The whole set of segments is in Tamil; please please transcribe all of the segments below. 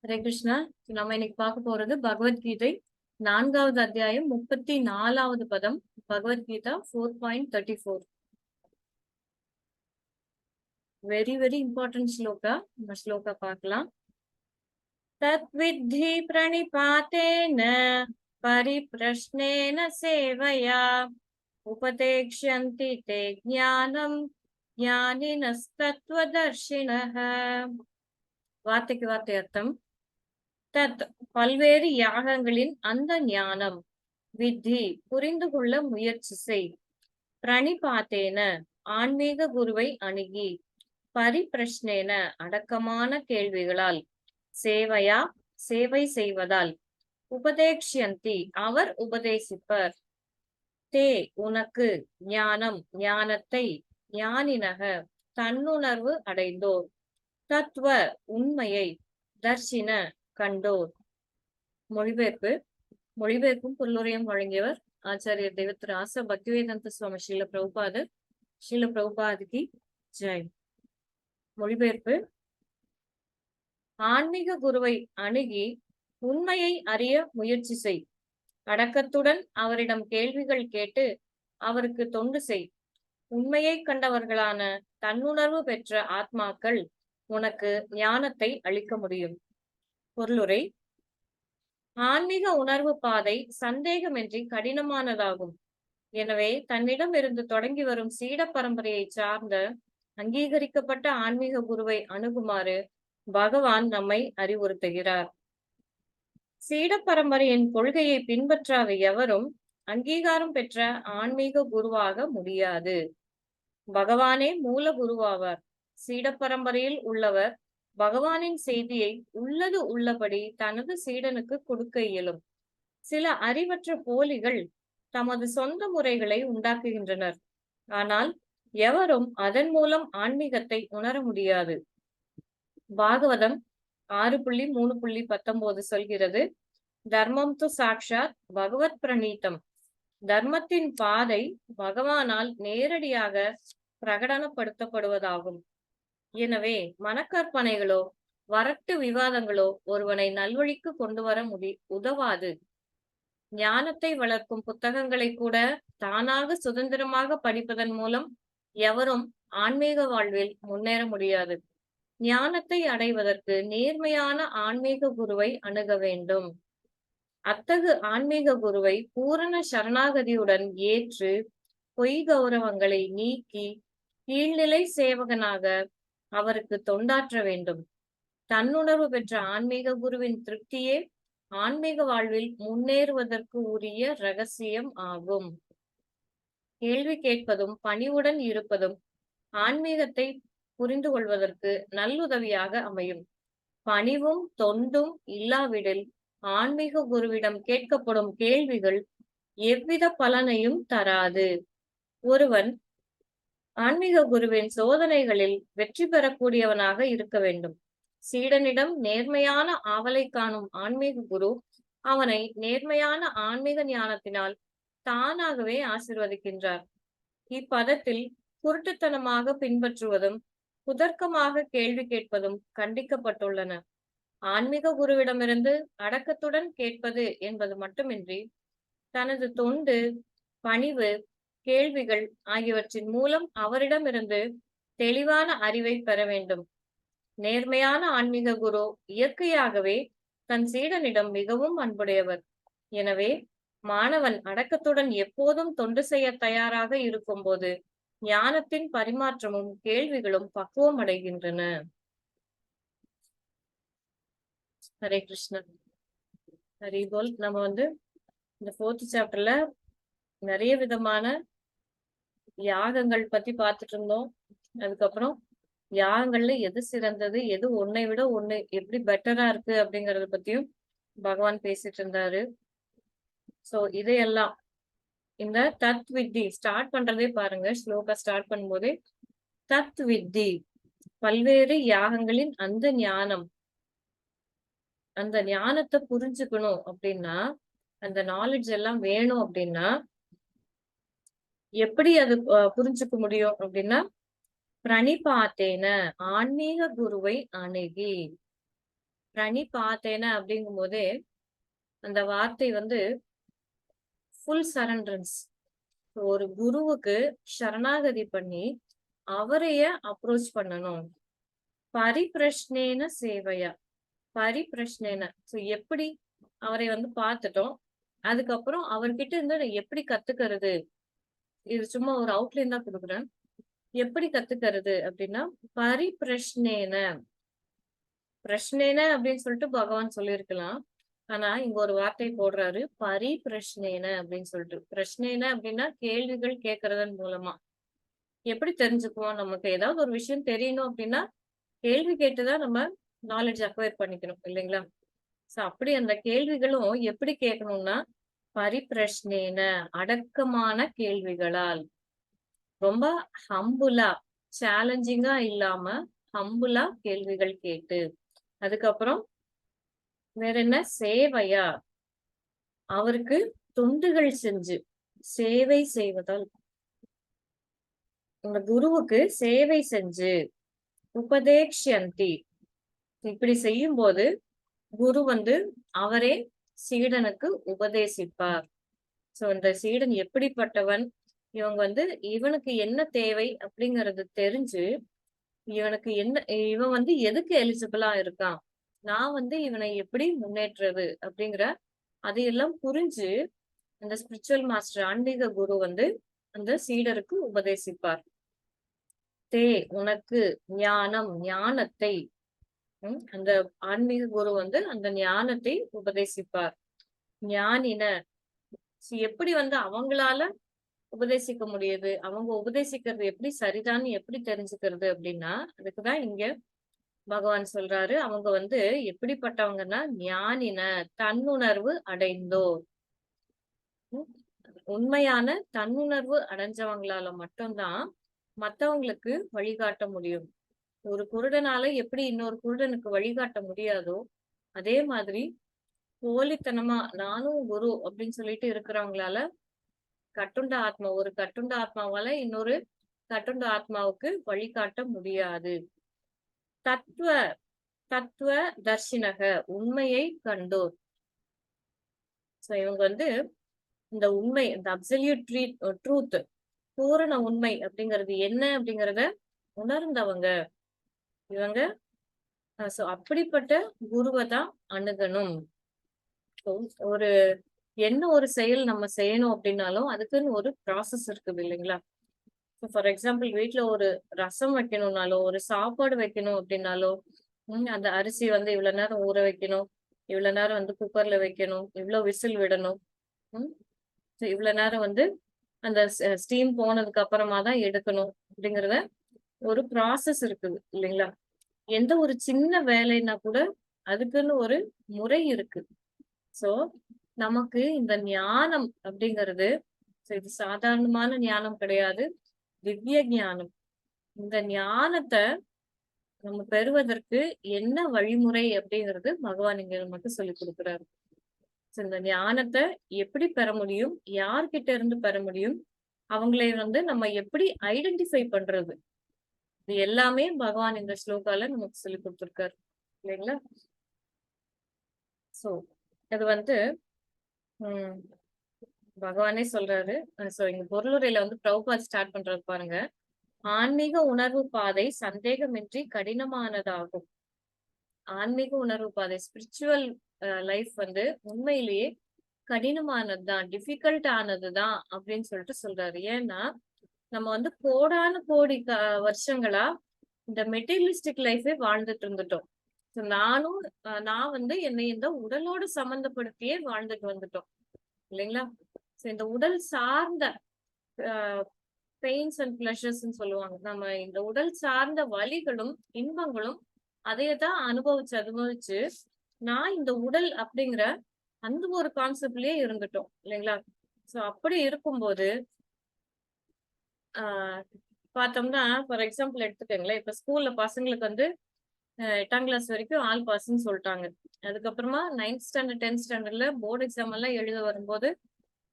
ஹரே கிருஷ்ணா. நம்ம இன்னைக்கு பார்க்க போறது பகவத்கீதை 4வது அத்தியாயம் 34வது பதம். Bhagavad Gita 4.34. Very very important shloka. நம்ம ஸ்லோகா பார்க்கலாம். தத் வித்தி பிரணிபாத்தேன பரிப்ரஷ்னேன சேவையா உபதேக்ஷ்யந்தி தே ஞானம் ஞானினஸ்தத்வதர்ஷினஹ. வார்த்தைக்கு வார்த்தை அர்த்தம். தத் பல்வேறு யாகங்களின் அந்த ஞானம், வித்தி புரிந்து கொள்ள முயற்சி செய், பிரணிபாத்தேன ஆன்மீக குருவை அணுகி, பரிப்ரஷ்னேன அடக்கமான கேள்விகளால், சேவையா சேவை செய்வதால், உபதேக்ஷ்யந்தி அவர் உபதேசிப்பர், தே உனக்கு ஞானம் ஞானத்தை, ஞானினக தன்னுணர்வு அடைந்தோர், தத்துவ உண்மையை, தர்ஷின கண்டோர். மொழிபெயர்ப்பும் பொருளுரையும் வழங்கியவர் ஆச்சாரியர் தேவத்ராச பக்திவேதாந்த சுவாமி ஸ்ரீல பிரபுபாதர். ஸ்ரீல பிரபுபாதிக்கு ஜெய். மொழிபெயர்ப்பு: ஆன்மீக குருவை அணுகி உண்மையை அறிய முயற்சி செய், அடக்கத்துடன் அவரிடம் கேள்விகள் கேட்டு அவருக்கு தொண்டு செய். உண்மையை கண்டவர்களான தன்னுணர்வு பெற்ற ஆத்மாக்கள் உனக்கு ஞானத்தை அளிக்க முடியும். பொருளுரை: ஆன்மீக உணர்வு பாதை சந்தேகமின்றி கடினமானதாகும். எனவே தன்னிடம் இருந்து தொடங்கி வரும் சீட பரம்பரையை சார்ந்த அங்கீகரிக்கப்பட்ட ஆன்மீக குருவை அணுகுமாறு பகவான் நம்மை அறிவுறுத்துகிறார். சீட பரம்பரையின் கொள்கையை பின்பற்றாத எவரும் அங்கீகாரம் பெற்ற ஆன்மீக குருவாக முடியாது. பகவானே மூல குருவாவார். சீட பரம்பரையில் உள்ளவர் பகவானின் செய்தியை உள்ளது உள்ளபடி தனது சீடனுக்கு கொடுக்க இயலும். சில அறிவற்ற போலிகள் தமது சொந்த முறைகளை உண்டாக்குகின்றனர். ஆனால் எவரும் அதன் மூலம் ஆன்மீகத்தை உணர முடியாது. பாகவதம் 6.3.19 சொல்கிறது, தர்மம் து சாக்ஷாத் பகவத் பிரணீதம். தர்மத்தின் பாதை பகவானால் நேரடியாக பிரகடனப்படுத்தப்படுவதாகும். எனவே மனக்கற்பனைகளோ வரட்டு விவாதங்களோ ஒருவனை நல்வழிக்கு கொண்டு வர உதவாது. ஞானத்தை வளர்க்கும் புத்தகங்களை கூட தானாக சுதந்திரமாக படிப்பதன் மூலம் எவரும் ஆன்மீக வாழ்வில் முன்னேற முடியாது. ஞானத்தை அடைவதற்கு நேர்மையான ஆன்மீக குருவை அணுக வேண்டும். அத்தகு ஆன்மீக குருவை பூரண சரணாகதியுடன் ஏற்று பொய் கௌரவங்களை நீக்கி கீழ்நிலை சேவகனாக அவருக்கு தொண்டாற்ற வேண்டும். தன்னுணர்வு பெற்ற ஆன்மீக குருவின் திருப்தியே ஆன்மீக வாழ்வில் முன்னேறுவதற்கு உரிய ரகசியம் ஆகும். கேள்வி கேட்பதும் பணிவுடன் இருப்பதும் ஆன்மீகத்தை புரிந்து கொள்வதற்கு நல்லுதவியாக அமையும். பணிவும் தொண்டும் இல்லாவிடில் ஆன்மீக குருவிடம் கேட்கப்படும் கேள்விகள் எவ்வித பலனையும் தராது. ஒருவன் ஆன்மீக குருவின் சோதனைகளில் வெற்றி பெறக்கூடியவனாக இருக்க வேண்டும். சீடனிடம் நேர்மையான ஆவலை காணும் ஆன்மீக குரு அவனை நேர்மையான ஆன்மீக ஞானத்தினால் தானாகவே ஆசிர்வதிக்கின்றார். இப்பதத்தில் குருட்டுத்தனமாக பின்பற்றுவதும் குதர்க்கமாக கேள்வி கேட்பதும் கண்டிக்கப்பட்டுள்ளன. ஆன்மீக குருவிடமிருந்து அடக்கத்துடன் கேட்பது என்பது மட்டுமின்றி தனது தொண்டு, பணிவு, கேள்விகள் ஆகியவற்றின் மூலம் அவரிடமிருந்து தெளிவான அறிவை பெற வேண்டும். நேர்மையான ஆன்மீக குரு இயற்கையாகவே தன் சீடனிடம் மிகவும் அன்புடையவர். எனவே மாணவன் அடக்கத்துடன் எப்போதும் தொண்டு செய்ய தயாராக இருக்கும் போது ஞானத்தின் பரிமாற்றமும் கேள்விகளும் பக்குவம் அடைகின்றன. ஹரே கிருஷ்ணன். ஹரிபோல். நம்ம இந்த 4th சாப்டர்ல நிறைய விதமான யாகங்கள் பத்தி பார்த்துட்டு இருந்தோம். அதுக்கப்புறம் யாகங்கள்ல எது சிறந்தது, எது ஒன்னை விட ஒண்ணு எப்படி பெட்டரா இருக்கு அப்படிங்கறத பத்தியும் பகவான் பேசிட்டு இருந்தாரு. சோ இதையெல்லாம் இந்த தத் வித்தி ஸ்டார்ட் பண்றதே பாருங்க. ஸ்லோகா ஸ்டார்ட் பண்ணும்போதே தத் வித்தி பல்வேறு யாகங்களின் அந்த ஞானம், அந்த ஞானத்தை புரிஞ்சுக்கணும் அப்படின்னா, அந்த நாலேஜ் எல்லாம் வேணும் அப்படின்னா எப்படி அது புரிஞ்சுக்க முடியும் அப்படின்னா, பிரணிபாத்தேன ஆன்மீக குருவை அணுகி. பிரணிபாத்தேன அப்படிங்கும் போதே அந்த வார்த்தை வந்து ஃபுல் சரண்டரன்ஸ். ஒரு குருவுக்கு சரணாகதி பண்ணி அவரைய அப்ரோச் பண்ணணும். பரிபிரஷ்னேன சேவையா, பரிபிரஷ்னேன. எப்படி அவரை வந்து பார்த்துட்டோம். அதுக்கப்புறம் அவர்கிட்ட இருந்து நான் எப்படி கத்துக்கிறது? இது சும்மா ஒரு அவுட்லைன் தான் குடுக்குறேன். எப்படி கத்துக்கிறது அப்படின்னா, பரிபிரஷ்னேன. பிரஷ்னேன அப்படின்னு சொல்லிட்டு பகவான் சொல்லியிருக்கலாம். ஆனா இங்க ஒரு வார்த்தை போடுறாரு, பரிபிரஷ்னேன அப்படின்னு சொல்லிட்டு. பிரஷ்னேன அப்படின்னா கேள்விகள் கேட்கறதன் மூலமா. எப்படி தெரிஞ்சுக்குவோம்? நமக்கு ஏதாவது ஒரு விஷயம் தெரியணும் அப்படின்னா, கேள்வி கேட்டுதான் நம்ம நாலேட்ஜ் அக்வயர் பண்ணிக்கணும் இல்லைங்களா? அப்படி அந்த கேள்விகளும் எப்படி கேட்கணும்னா, பரிபிரஷ்னேன, அடக்கமான கேள்விகளால். ரொம்ப ஹம்புலா, சேலஞ்சிங்கா இல்லாம ஹம்புலா கேள்விகள் கேட்டு. அதுக்கப்புறம் வேற என்ன? சேவையா, அவருக்கு தொண்டுகள் செஞ்சு, சேவை செய்வதால். உங்க குருவுக்கு சேவை செஞ்சு, உபதேக்ஷந்தி. இப்படி செய்யும்போது குரு வந்து அவரே சீடனுக்கு உபதேசிப்பார். இந்த சீடன் எப்படிப்பட்டவன், இவங்க வந்து இவனுக்கு என்ன தேவை அப்படிங்கறது தெரிஞ்சு, இவனுக்கு என்ன, இவன் வந்து எதுக்கு எலிஜிபிளா இருக்கான், நான் வந்து இவனை எப்படி முன்னேற்றுறது அப்படிங்கிற அதையெல்லாம் புரிஞ்சு அந்த ஸ்பிரிச்சுவல் மாஸ்டர், ஆன்மீக குரு வந்து அந்த சீடருக்கு உபதேசிப்பார். தே, உனக்கு ஞானம், ஞானத்தை, அந்த ஆன்மீக குரு வந்து அந்த ஞானத்தை உபதேசிப்பார். ஞானின, எப்படி வந்து அவங்களால உபதேசிக்க முடியுது, அவங்க உபதேசிக்கிறது எப்படி சரிதான்னு எப்படி தெரிஞ்சுக்கிறது அப்படின்னா, அதுக்குதான் இங்க பகவான் சொல்றாரு, அவங்க வந்து எப்படிப்பட்டவங்கன்னா ஞானின, தன்னுணர்வு அடைந்தோர். உண்மையான தன்னுணர்வு அடைஞ்சவங்களால மட்டும்தான் மத்தவங்களுக்கு வழிகாட்ட முடியும். ஒரு குருடனால எப்படி இன்னொரு குருடனுக்கு வழிகாட்ட முடியாதோ, அதே மாதிரி போலித்தனமா நானும் குரு அப்படின்னு சொல்லிட்டு இருக்கிறவங்களால, கட்டுண்ட ஆத்மா, ஒரு கட்டுண்ட ஆத்மாவால இன்னொரு கட்டுண்ட ஆத்மாவுக்கு வழிகாட்ட முடியாது. தத்துவ தத்துவ தர்ஷினக, உண்மையை கண்டோர். இவங்க வந்து இந்த உண்மை, இந்த அப்சல்யூட் ட்ரூத், பூரண உண்மை அப்படிங்கிறது என்ன அப்படிங்கறத உணர்ந்தவங்க இவங்க. அப்படிப்பட்ட குருவை தான் அணுகணும். ஒரு என்ன ஒரு செயல் நம்ம செய்யணும் அப்படின்னாலும் அதுக்குன்னு ஒரு ப்ராசஸ் இருக்குது இல்லைங்களா? ஃபார் எக்ஸாம்பிள், வீட்டுல ஒரு ரசம் வைக்கணும்னாலோ, ஒரு சாப்பாடு வைக்கணும் அப்படின்னாலோ, அந்த அரிசி வந்து இவ்வளவு நேரம் ஊற வைக்கணும், இவ்வளவு நேரம் வந்து குக்கர்ல வைக்கணும், இவ்வளவு விசில் விடணும், இவ்வளவு நேரம் வந்து அந்த ஸ்டீம் போனதுக்கு அப்புறமா தான் எடுக்கணும் அப்படிங்கறத ஒரு ப்ராசஸ் இருக்குது இல்லைங்களா? எந்த ஒரு சின்ன வேலைன்னா கூட அதுக்குன்னு ஒரு முறை இருக்கு. சோ நமக்கு இந்த ஞானம் அப்படிங்கிறது, இது சாதாரணமான ஞானம் கிடையாது, திவ்ய ஞானம். இந்த ஞானத்தை நம்ம பெறுவதற்கு என்ன வழிமுறை அப்படிங்கிறது பகவான் இங்க நமக்கு சொல்லி கொடுக்குறாரு. இந்த ஞானத்தை எப்படி பெற முடியும், யார்கிட்ட இருந்து பெற முடியும், அவங்களை வந்து நம்ம எப்படி ஐடென்டிஃபை பண்றது, இது எல்லாமே பகவான் இந்த ஸ்லோகால நமக்கு சொல்லி கொடுத்திருக்காரு இல்லைங்களா? சோ அது வந்து பகவானே சொல்றாரு. இங்க பொருளுரையில வந்து பிரபுபாத் ஸ்டார்ட் பண்றது பாருங்க. ஆன்மீக உணர்வு பாதை சந்தேகமின்றி கடினமானதாகும். ஆன்மீக உணர்வு பாதை, ஸ்பிரிச்சுவல் லைஃப் வந்து உண்மையிலேயே கடினமானதுதான், டிஃபிகல்ட் ஆனதுதான் அப்படின்னு சொல்லிட்டு சொல்றாரு. ஏன்னா நம்ம வந்து கோடான கோடி வருஷங்களா இந்த மெட்டீரியலிஸ்டிக் லைஃபே வாழ்ந்துட்டு இருந்துட்டோம். நானும் நான் வந்து என்னை இந்த உடலோடு சம்பந்தப்படுத்தியே வாழ்ந்துட்டு வந்துட்டோம் இல்லைங்களா? இந்த உடல் சார்ந்த பெயின்ஸ் அண்ட் பிளஷர்ஸ் சொல்லுவாங்க. நம்ம இந்த உடல் சார்ந்த வலிகளும் இன்பங்களும் அதையதான் அனுபவிச்சு நான் இந்த உடல் அப்படிங்கிற அந்த ஒரு கான்செப்ட்லயே இருந்துட்டோம் இல்லைங்களா? அப்படி இருக்கும்போது பார்த்தோம்னா, ஃபார் எக்ஸாம்பிள் எடுத்துக்கோங்களேன், இப்ப ஸ்கூல்ல பசங்களுக்கு வந்து 8ஆம் கிளாஸ் வரைக்கும் ஆல் பாஸ்ன்னு சொல்லிட்டாங்க. அதுக்கப்புறமா 9th ஸ்டாண்டர்ட் 10th ஸ்டாண்டர்ட்ல போர்டு எக்ஸாம் எல்லாம் எழுத வரும்போது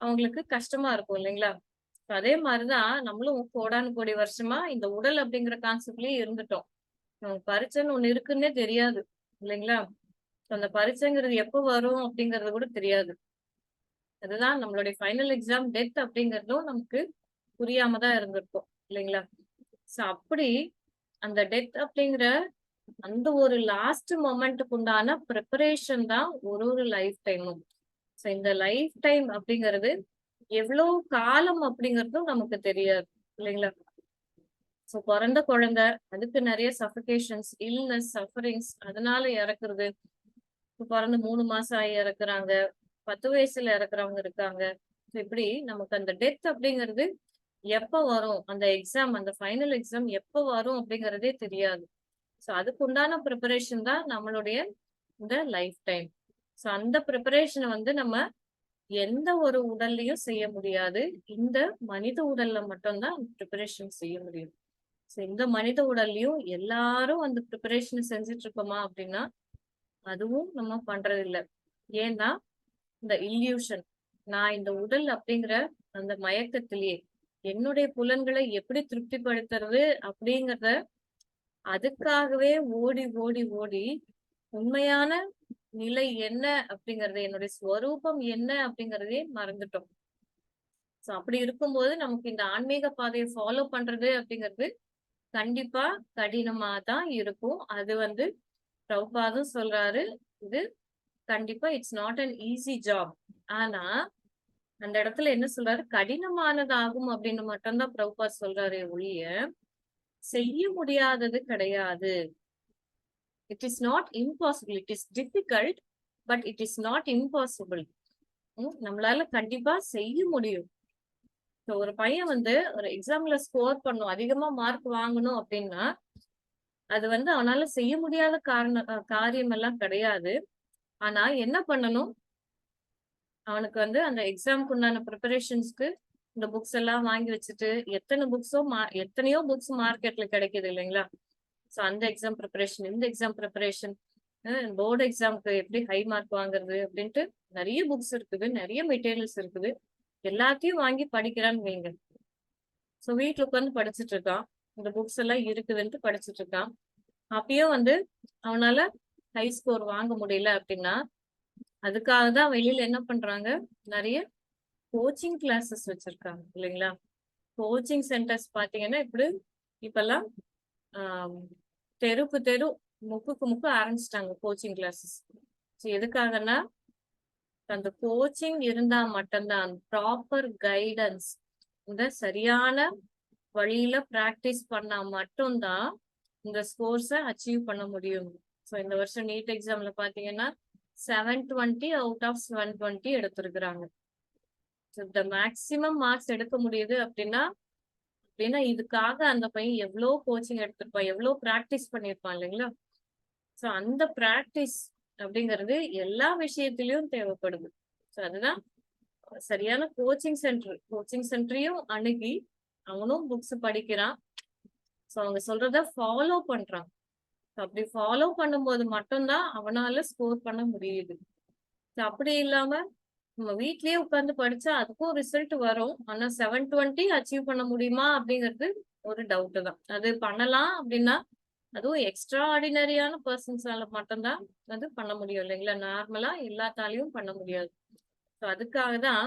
அவங்களுக்கு கஷ்டமா இருக்கும் இல்லைங்களா? அதே மாதிரிதான் நம்மளும் கோடானு கோடி வருஷமா இந்த உடல் அப்படிங்கிற கான்செப்ட்லயே இருந்துட்டோம். பரீட்சைன்னு ஒண்ணு இருக்குன்னே தெரியாது இல்லைங்களா? அந்த பரீட்சைங்கிறது எப்ப வரும் அப்படிங்கறது கூட தெரியாது. அதுதான் நம்மளுடைய ஃபைனல் எக்ஸாம் டெத் அப்படிங்கறதும் நமக்கு புரியாம தான் இருந்திருக்கும் இல்லைங்களா? சோ அப்படி அந்த டெத் அப்படிங்கிற அந்த ஒரு லாஸ்ட் மொமெண்ட்டுக்கு உண்டான ப்ரிப்பரேஷன் தான் ஒரு லைஃப் டைமும். சோ இந்த லைஃப் டைம் அப்படிங்கிறது எவ்வளவு காலம் அப்படிங்கறதும் நமக்கு தெரியாது இல்லைங்களா? சோ பொறந்த குழந்தை, அதுக்கு நிறைய சஃபகேஷன்ஸ், இல்னஸ், சஃபரிங்ஸ் அதனால இறக்குறது. இப்ப பொறந்து 3 மாசம் ஆகி இறக்குறாங்க. 10 வயசுல இறக்குறவங்க இருக்காங்க. So இப்படி நமக்கு அந்த டெத் அப்படிங்கிறது எப்ப வரும்? அந்த எக்ஸாம், அந்த ஃபைனல் எக்ஸாம் எப்ப வரும் அப்படிங்கிறதே தெரியாது. சோ அதுக்கு உண்டான ப்ரிப்பரேஷன் தான் நம்மளுடைய இந்த லைஃப் டைம். சோ அந்த ப்ரிப்பரேஷன வந்து நம்ம எந்த ஒரு உடல்லயும் செய்ய முடியாது. இந்த மனித உடல்ல மட்டும் தான் ப்ரிப்பரேஷன் செய்ய முடியும். சோ இந்த மனித உடல்லயும் எல்லாரும் அந்த ப்ரிப்பரேஷன் செஞ்சுட்டு இருக்கோமா அப்படின்னா, அதுவும் நம்ம பண்றதில்ல. ஏன்னா, இந்த இல்யூஷன் நான் இந்த உடல் அப்படிங்கிற அந்த மயக்கத்திலேயே என்னுடைய புலன்களை எப்படி திருப்திப்படுத்துறது அப்படிங்கறத அதுக்காகவே ஓடி ஓடி ஓடி உண்மையான நிலை என்ன அப்படிங்கறது, என்னுடைய ஸ்வரூபம் என்ன அப்படிங்கறதே மறந்துட்டோம். சோ அப்படி இருக்கும்போது நமக்கு இந்த ஆன்மீக பாதையை ஃபாலோ பண்றது அப்படிங்கிறது கண்டிப்பா கடினமா தான் இருக்கும். அது வந்து பிரபுபாதும் சொல்றாரு. இது கண்டிப்பா it's not an easy job. ஆனா அந்த இடத்துல என்ன சொல்றாரு? கடினமானதாகும் அப்படின்னு மட்டும் தான் பிரபுபாத் சொல்றாரே ஒழிய, செய்ய முடியாதது கிடையாது. It is not impossible. It is difficult. But it is not impossible. நம்மளால கண்டிப்பா செய்ய முடியும். ஒரு பையன் வந்து ஒரு எக்ஸாம்ல ஸ்கோர் பண்ணும், அதிகமா மார்க் வாங்கணும் அப்படின்னா, அது வந்து அவனால செய்ய முடியாத காரியம் எல்லாம் கிடையாது. ஆனா என்ன பண்ணணும்? அவனுக்கு வந்து அந்த எக்ஸாம்க்கு உண்டான ப்ரிப்பரேஷன்ஸ்க்கு இந்த புக்ஸ் எல்லாம் வாங்கி வச்சுட்டு, எத்தனையோ புக்ஸ் மார்க்கெட்ல கிடைக்குது இல்லைங்களா? சோ அந்த எக்ஸாம் ப்ரிப்பரேஷன், இந்த எக்ஸாம் ப்ரிப்பரேஷன், போர்டு எக்ஸாம்க்கு எப்படி ஹை மார்க் வாங்குறது அப்படின்ட்டு நிறைய புக்ஸ் இருக்குது, நிறைய மெட்டீரியல்ஸ் இருக்குது. எல்லாத்தையும் வாங்கி படிக்கிறான்னு வைங்க. சோ வீட்டுல உட்காந்து படிச்சுட்டு இருக்கான். இந்த புக்ஸ் எல்லாம் இருக்குதுன்ட்டு படிச்சுட்டு இருக்கான். அப்பயும் வந்து அவனால ஹை ஸ்கோர் வாங்க முடியல அப்படின்னா, அதுக்காக தான் வெளியில என்ன பண்றாங்க? நிறைய கோச்சிங் கிளாஸஸ் வச்சிருக்காங்க இல்லைங்களா? கோச்சிங் சென்டர்ஸ் பாத்தீங்கன்னா இப்பெல்லாம் ஆஹ் தெருக்கு தெரு, முக்குக்கு முக்கு ஆரம்பிச்சிட்டாங்க கோச்சிங் கிளாஸஸ். எதுக்காகன்னா, அந்த கோச்சிங் இருந்தா மட்டும்தான் ப்ராப்பர் கைடன்ஸ், இந்த சரியான வழியில பிராக்டிஸ் பண்ணா மட்டும்தான் இந்த ஸ்கோர்ஸை அச்சீவ் பண்ண முடியும். ஸோ இந்த வருஷம் நீட் எக்ஸாம்ல பாத்தீங்கன்னா 720 அவுட் ஆஃப் 720 எடுத்திருக்கிறாங்க. இந்த மேக்சிமம் மார்க்ஸ் எடுக்க முடியுது அப்படின்னா இதுக்காக அந்த பையன் எவ்வளவு கோச்சிங் எடுத்திருப்பான், எவ்வளவு பிராக்டிஸ் பண்ணிருப்பான் இல்லைங்களா? சோ அந்த பிராக்டிஸ் அப்படிங்கிறது எல்லா விஷயத்திலயும் தேவைப்படுது. சோ அதுதான் சரியான கோச்சிங் சென்டரையும் அணுகி அவனும் புக்ஸ் படிக்கிறான். சோ அவங்க சொல்றத ஃபாலோ பண்றான். அப்படி ஃபாலோ பண்ணும்போது மட்டும்தான் அவனால ஸ்கோர் பண்ண முடியுது. அப்படி இல்லாம நம்ம வீட்லயே உட்கார்ந்து படிச்சா அதுக்கும் ரிசல்ட் வரும். ஆனா 720 அச்சீவ் பண்ண முடியுமா அப்படிங்கிறது ஒரு டவுட் தான். அது பண்ணலாம் அப்படின்னா அதுவும் எக்ஸ்ட்ரா ஆர்டினரியான பர்சன்ஸால மட்டும்தான் அது பண்ண முடியும் இல்லைங்களா? நார்மலா எல்லாத்தாலையும் பண்ண முடியாது. அதுக்காக தான்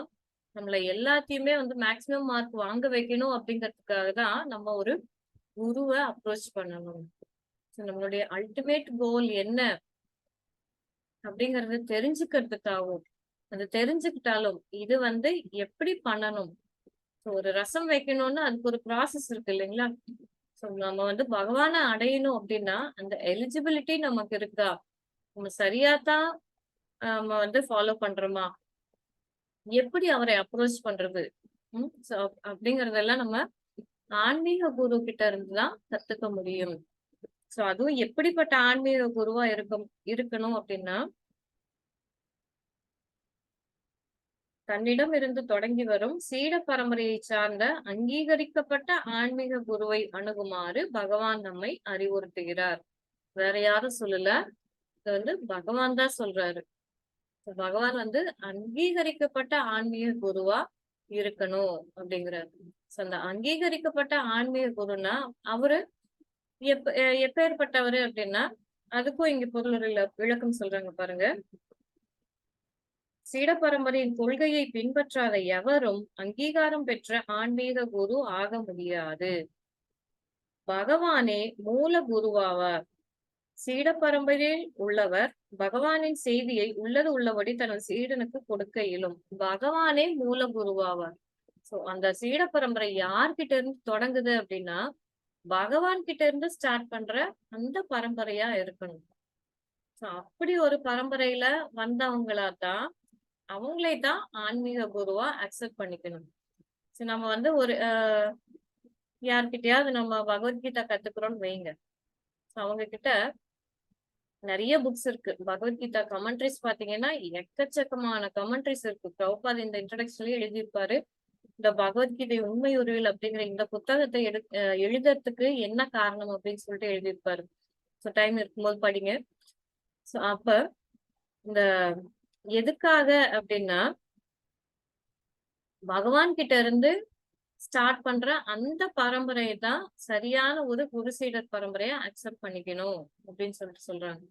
நம்மள எல்லாத்தையுமே வந்து மேக்சிமம் மார்க் வாங்க வைக்கணும் அப்படிங்கிறதுக்காக தான் நம்ம ஒரு குருவை அப்ரோச் பண்ணணும். நம்மளுடைய அல்டிமேட் கோல் என்ன அப்படிங்கறது தெரிஞ்சுக்கிறதுக்காகவும், அது தெரிஞ்சுக்கிட்டாலும் இது வந்து எப்படி பண்ணணும்? ஒரு ரசம் வைக்கணும்னா அதுக்கு ஒரு ப்ராசஸ் இருக்கு இல்லைங்களா? சோ நம்ம வந்து பகவான அடையணும் அப்படின்னா அந்த எலிஜிபிலிட்டி நமக்கு இருக்கா? நம்ம சரியாத்தான் நம்ம வந்து ஃபாலோ பண்றோமா? எப்படி அவரை அப்ரோச் பண்றது? சோ அப்படிங்கறதெல்லாம் நம்ம ஆன்மீக குரு கிட்ட இருந்துதான் கத்துக்க முடியும். சோ அதுவும் எப்படிப்பட்ட ஆன்மீக குருவா இருக்கணும் அப்படின்னா, தன்னிடம் இருந்து தொடங்கி வரும் சீட பரம்பரையை சார்ந்த அங்கீகரிக்கப்பட்ட ஆன்மீக குருவை அணுகுமாறு பகவான் நம்மை அறிவுறுத்துகிறார். வேற யாரும் சொல்லல, இது வந்து பகவான் தான் சொல்றாரு. பகவான் வந்து அங்கீகரிக்கப்பட்ட ஆன்மீக குருவா இருக்கணும் அப்படிங்கிறாரு. அந்த அங்கீகரிக்கப்பட்ட ஆன்மீக குருன்னா அவரு எப்பேற்பட்டவரு அப்படின்னா, அதுக்கும் இங்க பொருள் விளக்கம் சொல்றாங்க பாருங்க. சீட பரம்பரையின் கொள்கையை பின்பற்றாத எவரும் அங்கீகாரம் பெற்ற ஆன்மீக குரு ஆக முடியாது. பகவானே மூல குருவாவார். சீட பரம்பரையில் உள்ளவர் பகவானின் செய்தியை உள்ளது உள்ளபடி தனது சீடனுக்கு கொடுக்க இயலும். பகவானே மூல குருவாவார். சோ அந்த சீட பரம்பரை யார்கிட்ட இருந்து தொடங்குது அப்படின்னா, பகவான் கிட்ட இருந்து ஸ்டார்ட் பண்ற அந்த பரம்பரையா இருக்கணும். சோ அப்படி ஒரு பரம்பரையில வந்தவங்களா தான் அவங்களே தான் ஆன்மீக குருவா அக்செப்ட் பண்ணிக்கணும். சோ நம்ம வந்து ஒரு யார்கிட்டயாவது நம்ம பகவத்கீதா கத்துக்கிறோம்னு வைங்க. அவங்க கிட்ட நிறைய புக்ஸ் இருக்கு. பகவத்கீதா கமெண்ட்ரிஸ் பாத்தீங்கன்னா எக்கச்சக்கமான கமெண்ட்ரிஸ் இருக்கு. பிரபுபாத் இந்த இன்ட்ரோடக்ஷன்லயே எழுதியிருப்பாரு. இந்த பகவத்கீதை உண்மை உருவில் அப்படிங்கிற இந்த புத்தகத்தை எழுதுறதுக்கு என்ன காரணம் அப்படின்னு சொல்லிட்டு எழுதியிருப்பாரு. சோ டைம் இருக்கும்போது படிங்க. சோ அப்ப இந்த எதுக்காக அப்படின்னா, பகவான் கிட்ட இருந்து ஸ்டார்ட் பண்ற அந்த பரம்பரையை தான் சரியான ஒரு குரு சீடர் பரம்பரையை அக்செப்ட் பண்ணிக்கணும் அப்படின்னு சொல்லிட்டு சொல்றாங்க.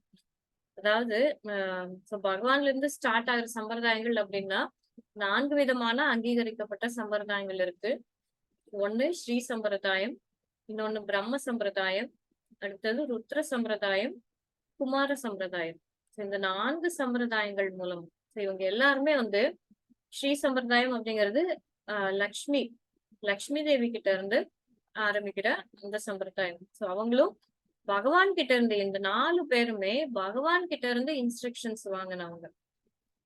அதாவது பகவான்ல இருந்து ஸ்டார்ட் ஆகுற சம்பிரதாயங்கள் அப்படின்னா 4 விதமான அங்கீகரிக்கப்பட்ட சம்பிரதாயங்கள் இருக்கு. ஒண்ணு ஸ்ரீ சம்பிரதாயம், இன்னொன்னு பிரம்ம சம்பிரதாயம், அடுத்தது ருத்ர சம்பிரதாயம், குமார சம்பிரதாயம். இந்த 4 சம்பிரதாயங்கள் மூலம் இவங்க எல்லாருமே வந்து ஸ்ரீ சம்பிரதாயம் அப்படிங்கிறது லக்ஷ்மி தேவி கிட்ட இருந்து ஆரம்பிக்கிற இந்த சம்பிரதாயம். சோ அவங்களும் பகவான் கிட்ட இருந்து இந்த 4 பேருமே பகவான் கிட்ட இருந்து இன்ஸ்ட்ரக்ஷன்ஸ் வாங்கினவங்க.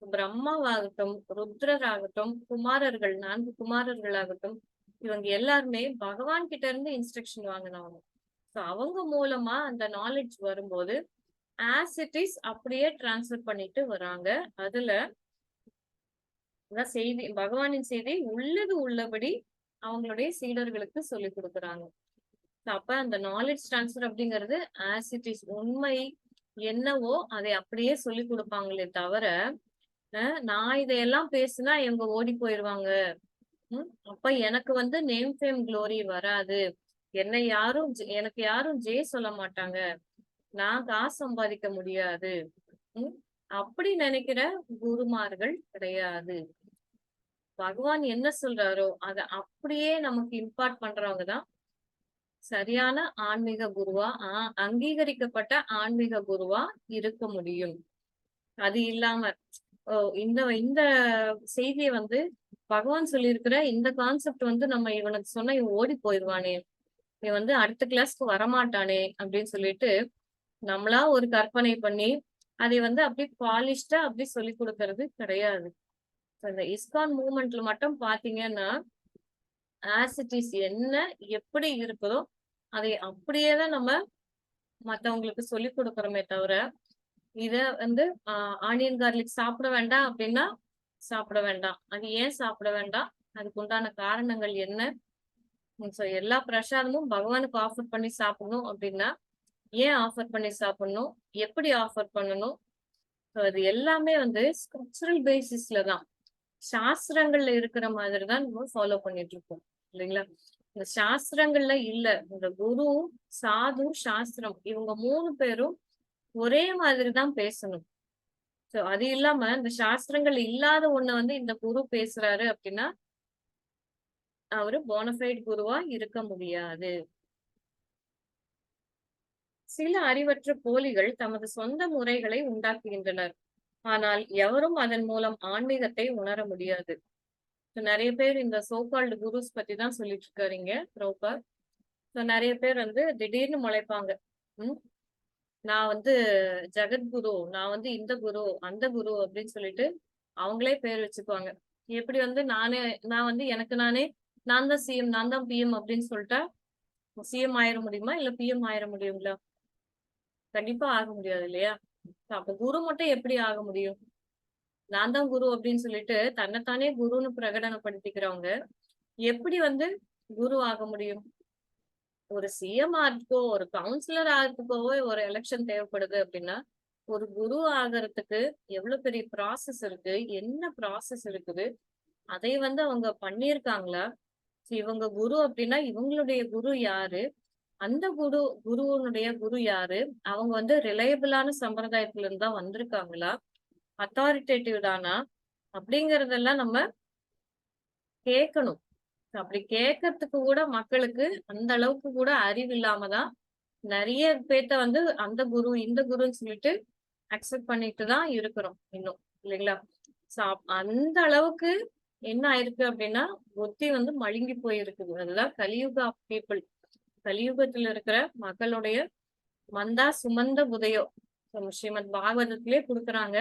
பிரம்மாவாகட்டும், ருத்ரர் ஆகட்டும், குமாரர்கள் 4 குமாரர்கள் ஆகட்டும், இவங்க எல்லாருமே பகவான் கிட்ட இருந்து இன்ஸ்ட்ரக்ஷன் வாங்கினவங்க. சோ அவங்க மூலமா அந்த நாலேஜ் வரும்போது ஆஸ் இட் இஸ் அப்படியே டிரான்ஸ்ஃபர் பண்ணிட்டு வராங்க. அதுல செய்தி, பகவானின் செய்தி உள்ளது உள்ளபடி அவங்களுடைய சீடர்களுக்கு சொல்லி கொடுக்குறாங்க. அப்ப அந்த நாலேஜ் டிரான்ஸ்ஃபர் அப்படிங்கிறது ஆஸ் இட் இஸ் உண்மை என்னவோ அதை அப்படியே சொல்லி கொடுப்பாங்களே தவிர, நான் இதையெல்லாம் பேசினா இவங்க ஓடி போயிருவாங்க, அப்ப எனக்கு வந்து நேம் ஃபேம் க்ளோரி வராது, எனக்கு யாரும் சொல்ல மாட்டாங்க, நான் காசு சம்பாதிக்க முடியாது அப்படி நினைக்கிற குருமார்கள் கிடையாது. பகவான் என்ன சொல்றாரோ அதை அப்படியே நமக்கு இம்பார்ட் பண்றவங்கதான் சரியான ஆன்மீக குருவா, அங்கீகரிக்கப்பட்ட ஆன்மீக குருவா இருக்க முடியும். அது இல்லாம இந்த இந்த செய்தியை வந்து பகவான் சொல்லியிருக்கிற இந்த கான்செப்ட் வந்து நம்ம இவனுக்கு சொன்னா இவன் ஓடி போயிடுவானே, இவன் வந்து அடுத்த கிளாஸ்க்கு வரமாட்டானே அப்படின்னு சொல்லிட்டு நம்மளா ஒரு கற்பனை பண்ணி அதை வந்து அப்படி பாலிஷ்டா அப்படி சொல்லி கொடுக்கறது கிடையாது. இந்த இஸ்கான் மூவ்மெண்ட்ல மட்டும் பாத்தீங்கன்னா ஆஸ் இட் இஸ் என்ன எப்படி இருக்குதோ அதை அப்படியேதான் நம்ம மத்தவங்களுக்கு சொல்லி கொடுக்கறோமே தவிர, இத வந்து ஆனியன் கார்லிக் சாப்பிட வேண்டாம் அப்படின்னா சாப்பிட வேண்டாம். அது ஏன் சாப்பிட வேண்டாம், அதுக்கு உண்டான காரணங்கள் என்ன, எல்லா பிரசாதமும் பகவானுக்கு ஆஃபர் பண்ணி சாப்பிடணும் அப்படின்னா ஏன் ஆஃபர் பண்ணி சாப்பிடணும், எப்படி ஆஃபர் பண்ணணும், அது எல்லாமே வந்து ஸ்கிரிப்சுரல் பேசிஸ்ல தான், சாஸ்திரங்கள்ல இருக்கிற மாதிரிதான் நம்ம ஃபாலோ பண்ணிட்டு இருக்கோம் இல்லைங்களா. இந்த சாஸ்திரங்கள்ல இல்ல, இந்த குரு, சாது, சாஸ்திரம் இவங்க 3 பேரும் ஒரே மாதிரிதான் பேசணும். சோ அது இல்லாம இந்த சாஸ்திரங்கள் இல்லாத ஒண்ணு வந்து இந்த குரு பேசுறாரு அப்படின்னா அவரு போனஃபைட் குருவா இருக்க முடியாது. சில அறிவற்ற போலிகள் தமது சொந்த முறைகளை உண்டாக்குகின்றனர். ஆனால் எவரும் அதன் மூலம் ஆன்மீகத்தை உணர முடியாது. நிறைய பேர் இந்த சோகால்டு குருஸ் பத்தி தான் சொல்லிட்டு இருக்காருங்க பிரபுபாத். நிறைய பேர் வந்து திடீர்னு முளைப்பாங்க. நான் வந்து ஜெகத்குரு, நான் வந்து இந்த குரு அந்த குரு அப்படின்னு சொல்லிட்டு அவங்களே பேர் வச்சுக்குவாங்க. எப்படி வந்து நான் வந்து எனக்கு நானே நான் தான் சிஎம், நான் தான் பிஎம் அப்படின்னு சொல்லிட்டா சிஎம் ஆயிட முடியுமா இல்ல பிஎம் ஆயிட முடியுங்களா? கண்டிப்பா ஆக முடியாது இல்லையா. அப்ப குரு மட்டும் எப்படி ஆக முடியும்? நான் தான் குரு அப்படின்னு சொல்லிட்டு தன்னைத்தானே குருன்னு பிரகடனப்படுத்திக்கிறவங்க எப்படி வந்து குரு ஆக முடியும்? ஒரு சிஎம் ஆகிறதுக்கோ ஒரு கவுன்சிலர் ஆகிறதுக்கோ ஒரு எலெக்ஷன் தேவைப்படுது அப்படின்னா ஒரு குரு ஆகிறதுக்கு எவ்வளவு பெரிய ப்ராசஸ் இருக்கு, என்ன ப்ராசஸ் இருக்குது, அதை வந்து அவங்க பண்ணியிருக்காங்களா? இவங்க குரு அப்படின்னா இவங்களுடைய குரு யாரு, அந்த குருவனுடைய குரு யாரு? அவங்க வந்து ரிலையபிளான சம்பிரதாயத்துல இருந்து தான் வந்திருக்காங்களா? அத்தாரிட்டேட்டிவ் தானா? அப்படிங்கறதெல்லாம் நம்ம கேட்கணும். அப்படி கேட்கறதுக்கு கூட மக்களுக்கு அந்த அளவுக்கு கூட அறிவு இல்லாம தான் நெறைய பேத்த வந்து அந்த குரு, இந்த குருன்னு சொல்லிட்டு அக்செப்ட் பண்ணிட்டு தான் இருக்கிறோம் இன்னும். இல்லைங்களா? சோ அந்த அளவுக்கு என்ன ஆயிருக்கு அப்படின்னா, புத்தி வந்து மழுங்கி போயிருக்குது. அதுதான் கலியுக பீப்பிள். கலியுகத்துல இருக்கிற மக்களுடைய மந்தா சுமந்த புதையோ. ஸ்ரீமத் பாகவதத்திலே குடுக்குறாங்க.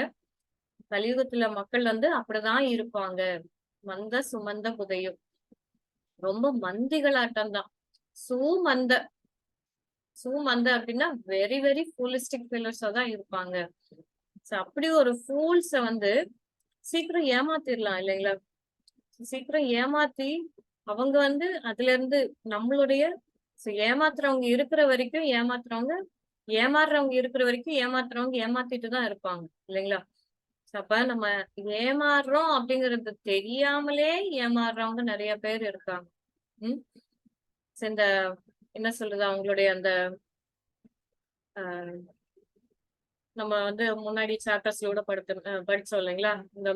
கலியுகத்துல மக்கள் வந்து அப்படிதான் இருப்பாங்க. மந்த சுமந்த புதையோ. ரொம்ப மந்திகளாட்டம் தான். சூமந்த சூமந்த அப்படின்னா வெரி வெரி ஃபூலிஸ்டிக் ஃபெல்லோஸா தான் இருப்பாங்க. சோ அப்படி ஒரு ஃபூல்ஸ வந்து சீக்கிரம் ஏமாத்திரலாம் இல்லைங்களா? சீக்கிரம் ஏமாத்தி அவங்க வந்து அதுல இருந்து நம்மளுடைய ஏமாத்துறவங்க இருக்கிற வரைக்கும் ஏமாத்துறவங்க, ஏமாறுறவங்க இருக்கிற வரைக்கும் ஏமாத்துறவங்க ஏமாத்திட்டு தான் இருப்பாங்க. இல்லைங்களா? அப்ப நம்ம ஏமாறுறோம் அப்படிங்கிறது தெரியாமலே ஏமாறுறவங்க நெறைய பேர் இருக்காங்க. ம். இந்த என்ன சொல்றது? அவங்களுடைய அந்த அ நம்ம வந்து முன்னாடி சாப்டர்ஸ்ல கூட படிச்சோம் இல்லைங்களா? இந்த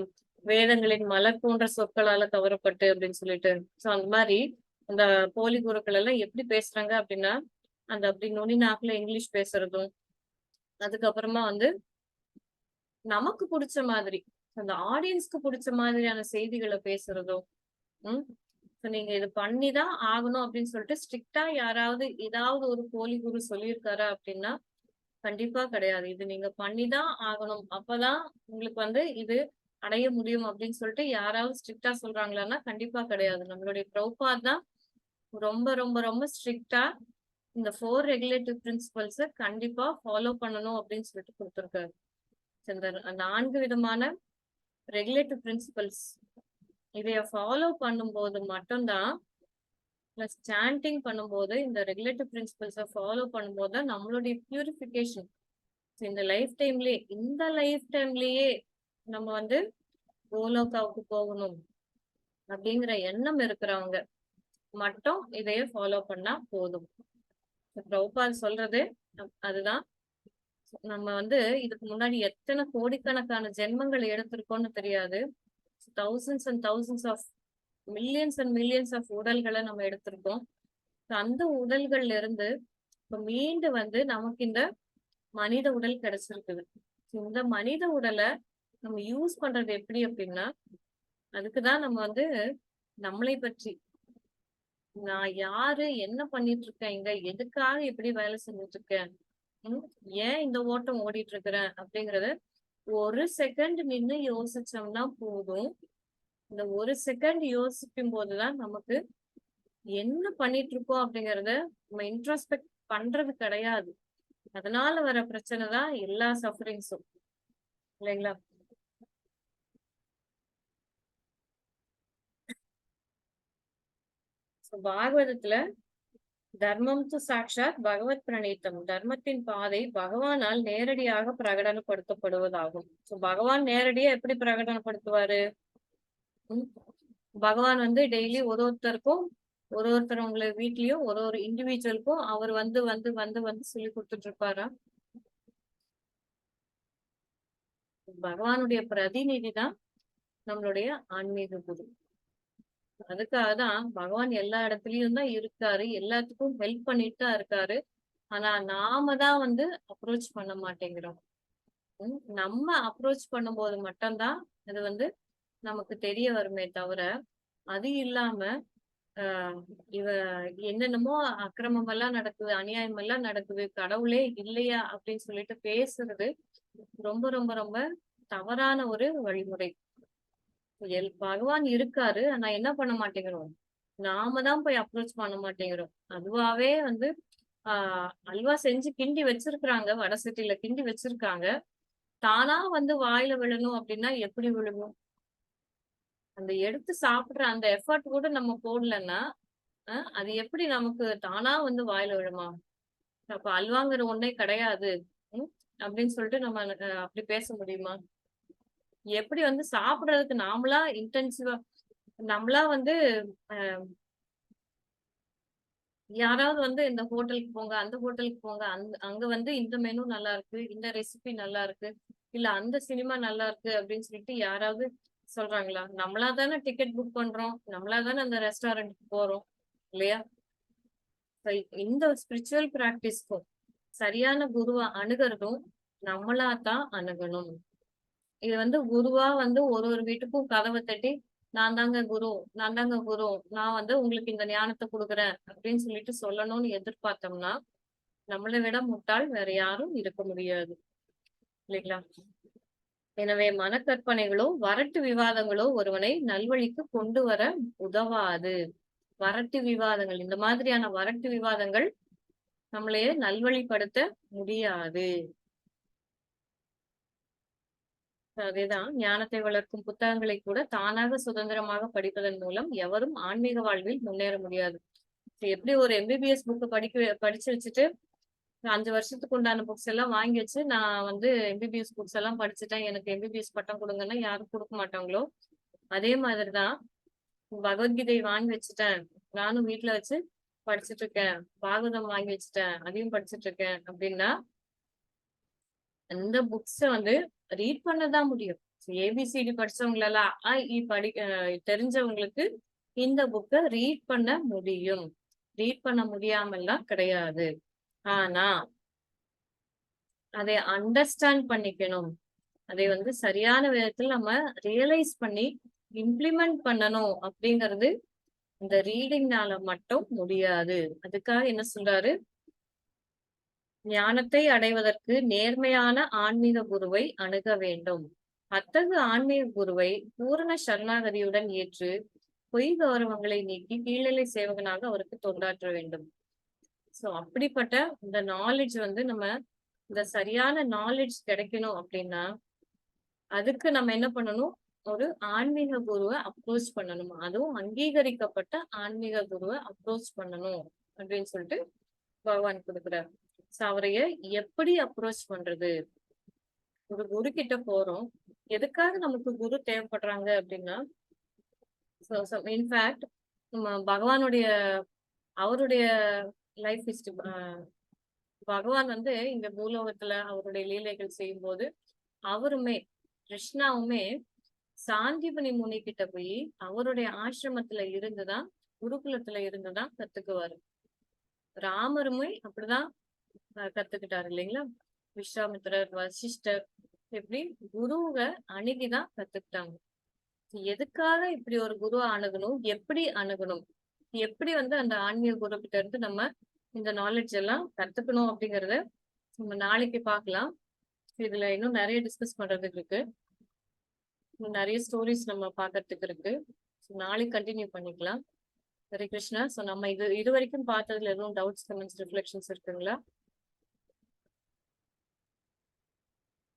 வேதங்களின் மலர் போன்ற சொற்களால கவரப்பட்டு அப்படின்னு சொல்லிட்டு. சோ அந்த மாரி அந்த போலி குருக்கள் எல்லாம் எப்படி பேசுறாங்க அப்படின்னா, அந்த அப்படி நுனி நாக்குல இங்கிலீஷ் பேசுறதும், அதுக்கப்புறமா வந்து நமக்கு புடிச்ச மாதிரி, அந்த ஆடியன்ஸ்க்கு புடிச்ச மாதிரியான செய்திகள பேசுறதும், ம். நீங்க இது பண்ணி தான் ஆகணும் அப்படின்னு சொல்லிட்டு ஸ்ட்ரிக்ட்டா யாராவது ஏதாவது ஒரு போலி குரு சொல்லியிருக்காரா அப்படின்னா, கண்டிப்பா கிடையாது. இது நீங்க பண்ணி தான் ஆகணும். அப்பதான் உங்களுக்கு வந்து இது அடைய முடியும் அப்படின்னு சொல்லிட்டு யாராவது ஸ்ட்ரிக்ட்டா சொல்றாங்களான்னா, கண்டிப்பா கிடையாது. நம்மளுடைய பிரபுபாத் தான் ரொம்ப ரொம்ப ரொம்ப ஸ்ட்ரிக்ட்டா இந்த 4 ரெகுலேட்டிவ் பிரின்சிபல்ஸ கண்டிப்பா ஃபாலோ பண்ணணும் அப்படின்னு சொல்லிட்டு குடுத்திருக்காரு. இந்த 4 விதமான ரெகுலேட்டிவ் பிரின்சிபல்ஸ் இதைய ஃபாலோ பண்ணும்போது மட்டும் தான் பிளஸ் சாண்டிங் பண்ணும்போது இந்த ரெகுலேட்டிவ் பிரின்சிபல்ஸ ஃபாலோ பண்ணும்போது தான் நம்மளுடைய பியூரிஃபிகேஷன் இந்த லைஃப் டைம்லயே நம்ம வந்து கோலோகாவுக்கு போகணும் அப்படிங்கிற எண்ணம் இருக்கிறவங்க மட்டும் இதைய ஃபாலோ பண்ணா போதும். பிரபுபாத் சொல்றது அதுதான். நம்ம வந்து இதுக்கு முன்னாடி எத்தனை கோடிக்கணக்கான ஜென்மங்கள் எடுத்திருக்கோம்னு தெரியாது. Thousands and thousands of millions and millions of உடல்களை நம்ம எடுத்திருக்கோம். அந்த உடல்கள்ல இருந்து இப்ப மீண்டு வந்து நமக்கு இந்த மனித உடல் கிடைச்சிருக்குது. இந்த மனித உடலை நம்ம யூஸ் பண்றது எப்படி அப்படின்னா, அதுக்குதான் நம்ம வந்து நம்மளை பற்றி நான் யாரு, என்ன பண்ணிட்டு இருக்கேன் இங்க, எதுக்காக இப்படி வேலை செஞ்சுட்டு இருக்கேன், ம், ஏன் இந்த ஓட்டம் ஓடிட்டு இருக்கிறேன் அப்படிங்கறத ஒரு செகண்ட் நின்னு யோசிச்சோம்னா போதும். இந்த ஒரு செகண்ட் யோசிக்கும் போதுதான் நமக்கு என்ன பண்ணிட்டு இருக்கோம் அப்படிங்கறத நம்ம இன்ட்ரோஸ்பெக்ட் பண்றது கிடையாது. அதனால வர பிரச்சனை தான் எல்லா சஃபரிங்ஸும். இல்லைங்களா? பாகவதத்துல தர்மம் து சாக்ஷாத் பகவத் பிரணீத்தம். தர்மத்தின் பாதை பகவானால் நேரடியாக பிரகடனப்படுத்தப்படுவதாகும். சோ பகவான் நேரடியா எப்படி பிரகடனப்படுத்துவாரு? ம், பகவான் வந்து டெய்லி ஒருத்தரவங்களை வீட்லயும் ஒரு இண்டிவிஜுவலுக்கும் அவர் வந்து வந்து வந்து வந்து சொல்லி கொடுத்துட்டு இருப்பாரா? பகவானுடைய பிரதிநிதி தான் நம்மளுடைய ஆன்மீக குரு. அதுக்காக தான் பகவான் எல்லா இடத்துலயும் தான் இருக்காரு. எல்லாத்துக்கும் ஹெல்ப் பண்ணிட்டு தான் இருக்காரு. ஆனா நாம தான் வந்து அப்ரோச் பண்ண மாட்டேங்கிறோம். நம்ம அப்ரோச் பண்ணும்போது மட்டும்தான் அது வந்து நமக்கு தெரிய வருமே தவிர, அது இல்லாம ஆஹ் இவ என்னென்னமோ அக்கிரமம் எல்லாம் நடக்குது, அநியாயம் எல்லாம் நடக்குது, கடவுளே இல்லையா அப்படின்னு சொல்லிட்டு பேசுறது ரொம்ப ரொம்ப ரொம்ப தவறான ஒரு வழிமுறை. பகவான் இருக்காரு. ஆனா என்ன பண்ண மாட்டேங்கிறோம்? நாம தான் போய் அப்ரோச் பண்ண மாட்டேங்கிறோம். அதுவாவே வந்து அல்வா செஞ்சு கிண்டி வச்சிருக்கிறாங்க. வடை சட்டியில கிண்டி வச்சிருக்காங்க. தானா வந்து வாயில விழணும் அப்படின்னா எப்படி விழுகும்? அந்த எடுத்து சாப்பிடுற அந்த எஃபர்ட் கூட நம்ம போடலன்னா, அது எப்படி நமக்கு தானா வந்து வாயில விழுமா? அப்ப அல்வாங்கிற ஒண்ணே கிடையாது. ம். அப்படின்னு சொல்லிட்டு நம்ம அப்படி பேச முடியுமா? எப்படி வந்து சாப்பிடுறதுக்கு நாமளா இன்டென்சிவா நம்மளா வந்து யாராவது வந்து இந்த ஹோட்டலுக்கு போங்க, அந்த ஹோட்டலுக்கு போங்க, அங்க வந்து இந்த மெனு நல்லா இருக்கு, இந்த ரெசிபி நல்லா இருக்கு, இல்ல அந்த சினிமா நல்லா இருக்கு அப்படின்னு சொல்லிட்டு யாராவது சொல்றாங்களா? நம்மளா தானே டிக்கெட் புக் பண்றோம். நம்மளா தானே அந்த ரெஸ்டாரண்ட்க்கு போறோம். இல்லையா? இந்த ஸ்பிரிச்சுவல் பிராக்டிஸ்க்கும் சரியான குருவ அணுகுறதும் நம்மளா தான் அணுகணும். இது வந்து குருவா வந்து ஒரு ஒரு வீட்டுக்கும் கதவ தட்டி, "நான் தாங்க குரு, நான் தாங்க குரு. நான் வந்து உங்களுக்கு இந்த ஞானத்த குடுக்குறேன்." அப்படின்னு சொல்லிட்டு சொல்லணும்னு எதிர்பார்த்தோம்னா, நம்மள விட முட்டாள் வேற யாரும் இருக்க முடியாது. இல்லைங்களா? எனவே மனக்கற்பனைகளோ, வரட்டு விவாதங்களோ ஒருவனை நல்வழிக்கு கொண்டு வர உதவாது. வரட்டு விவாதங்கள், இந்த மாதிரியான வரட்டு விவாதங்கள் நம்மளைய நல்வழிப்படுத்த முடியாது. அதேதான். ஞானத்தை வளர்க்கும் புத்தகங்களை கூட தானாக சுதந்திரமாக படிப்பதன் மூலம் எவரும் ஆன்மீக வாழ்வில் முன்னேற முடியாது. எப்படி ஒரு எம்பிபிஎஸ் புக் படிச்சு வச்சுட்டு 5 வருஷத்துக்கு உண்டான புக்ஸ் எல்லாம் வாங்கி வச்சு நான் வந்து எம்பிபிஎஸ் புக்ஸ் எல்லாம் படிச்சுட்டேன். எனக்கு எம்பிபிஎஸ் பட்டம் குடுங்கன்னா யாரும் குடுக்க மாட்டாங்களோ, அதே மாதிரிதான் பகவத்கீதை வாங்கி வச்சுட்டேன். நானும் வீட்ல வச்சு படிச்சுட்டு இருக்கேன். பாகவதம் வாங்கி வச்சுட்டேன். அதையும் படிச்சுட்டு இருக்கேன் அப்படின்னா, அந்த புக்ஸ வந்து ரீட் பண்ண தான் முடியும். ஏபிசிடி படிச்சவங்களால அ, ஆ, இ தெரிஞ்சவங்களுக்கு இந்த புக்க ரீட் பண்ண முடியும். ரீட் பண்ண முடியாமல்லாம் கிடையாது. ஆனா, அதை அண்டர்ஸ்டாண்ட் பண்ணிக்கணும். அதை வந்து சரியான விதத்துல நம்ம ரியலைஸ் பண்ணி இம்ப்ளிமெண்ட் பண்ணணும் அப்படிங்கிறது இந்த ரீடிங்னால மட்டும் முடியாது. அதுக்காக என்ன சொல்றாரு? ஞானத்தை அடைவதற்கு நேர்மையான ஆன்மீக குருவை அணுக வேண்டும். அத்தகு ஆன்மீக குருவை பூரண சரணாகதியுடன் ஏற்று பொய் கௌரவங்களை நீக்கி கீழ்நிலை சேவகனாக அவருக்கு தொண்டாற்ற வேண்டும். சோ அப்படிப்பட்ட இந்த நாலேட்ஜ் வந்து நம்ம இந்த சரியான நாலேட்ஜ் கிடைக்கணும் அப்படின்னா, அதுக்கு நம்ம என்ன பண்ணணும்? ஒரு ஆன்மீக குருவ அப்ரோச் பண்ணணும். அதுவும் அங்கீகரிக்கப்பட்ட ஆன்மீக குருவ அப்ரோச் பண்ணணும் அப்படின்னு சொல்லிட்டு பகவான் குடுக்குறார். சோ அவரைய எப்படி அப்ரோச் பண்றது? ஒரு குரு கிட்ட போறோம். எதுக்காக நமக்கு குரு தேவைப்படுறாங்க அப்படின்னா, இன்ஃபாக்ட் நம்ம பகவானுடைய அவருடைய லைஃப் ஹிஸ்டரி பகவான் வந்து இந்த பூலோகத்துல அவருடைய லீலைகள் செய்யும்போது, அவருமே கிருஷ்ணாவுமே சாந்திபனி முனி கிட்ட போய் அவருடைய ஆசிரமத்துல இருந்துதான் குருகுலத்துல இருந்துதான் கத்துக்குவாரு. ராமருமே அப்படிதான் கத்துக்கிட்டாரு இல்லைங்களா? விஸ்வாமித்திரர், வசிஷ்டர் இப்படி குருவ அணுகிதான் கத்துக்கிட்டாங்க. எதுக்காக இப்படி ஒரு குருவ அணுகணும்? எப்படி அணுகணும்? எப்படி வந்து அந்த ஆன்மீக குரு கிட்ட இருந்து நம்ம இந்த நாலேட்ஜ் எல்லாம் கத்துக்கணும் அப்படிங்கறத நம்ம நாளைக்கு பார்க்கலாம். இதுல இன்னும் நிறைய டிஸ்கஸ் பண்றதுக்கு இருக்கு. இன்னும் நிறைய ஸ்டோரிஸ் நம்ம பாக்குறதுக்கு இருக்கு. நாளைக்கு கண்டினியூ பண்ணிக்கலாம். ஹரே கிருஷ்ணா. சோ நம்ம இது வரைக்கும் பார்த்ததுல எதுவும் டவுட்ஸ், கமெண்ட்ஸ், ரிஃப்ளெக்ஷன்ஸ் இருக்குங்களா?